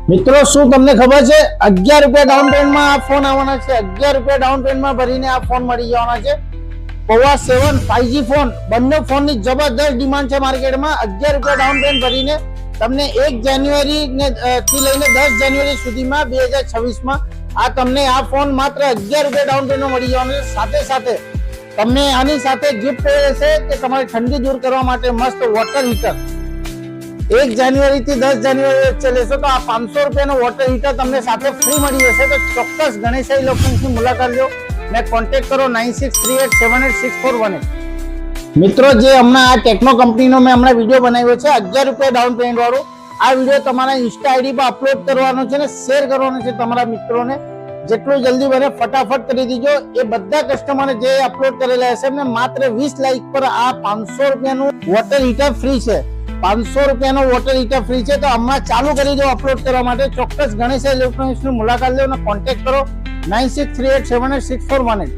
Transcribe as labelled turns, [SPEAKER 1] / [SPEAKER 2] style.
[SPEAKER 1] મિત્રો શું તમને ખબર છે 11 રૂપિયા ડાઉન પેમેન્ટમાં આ ફોન આવવાના છે। 11 રૂપિયા ડાઉન પેમેન્ટમાં ભરીને આ ફોન મળી જવાના છે। પોવા 7 5G ફોન, બંને ફોનની જબરદસ્ત ડિમાન્ડ છે માર્કેટમાં। 11 રૂપિયા ડાઉન પેમેન્ટ ભરીને તમને 1 જાન્યુઆરી થી લઈને 10 જાન્યુઆરી સુધીમાં 2026માં આ તમને આ ફોન માત્ર 11 રૂપિયા ડાઉન પેમેન્ટમાં મળી જવાનો છે। સાથે સાથે તમને આની સાથે ગિફ્ટ રહેશે કે તમારી ઠંડી દૂર કરવા માટે મસ્ત વોટર હીટર 1 જાન્યુઆરી થી 10 જાન્યુઆરી વચ્ચે લેશો તો આ 500 રૂપિયાનો વોટર હીટર તમને સાથે ફ્રી મળી જશે। તો ચોક્કસ ગણેશ ઇલેક્ટ્રોનિક્સની મુલાકાત લો ને કોન્ટેક્ટ કરો 9638786418। મિત્રો જે હમણાં આ ટેકનો કંપનીનો મેં હમણાં વિડીયો બનાવ્યો છે 11 રૂપિયા ડાઉન પેમેન્ટ વાળો, આ વિડીયો તમારા ઇન્સ્ટા આઈડી પર અપલોડ કરવાનો છે ને શેર કરવાનો છે તમારા મિત્રોને। જેટલું જલ્દી બને ફટાફટ કરી દીજો। એ બધા કસ્ટમરને જે અપલોડ કરેલા હશે એમને માત્ર 20 લાઈક પર આ 500 રૂપિયાનું વોટર હીટર ફ્રી છે। 500 રૂપિયાનો વોટર હીટર ફ્રી છે। તો હમણાં ચાલુ કરી દો અપલોડ કરવા માટે। ચોક્કસ ગણેશ ઇલેક્ટ્રોનિક્સની મુલાકાત લો અને કોન્ટેક્ટ કરો 9638786418।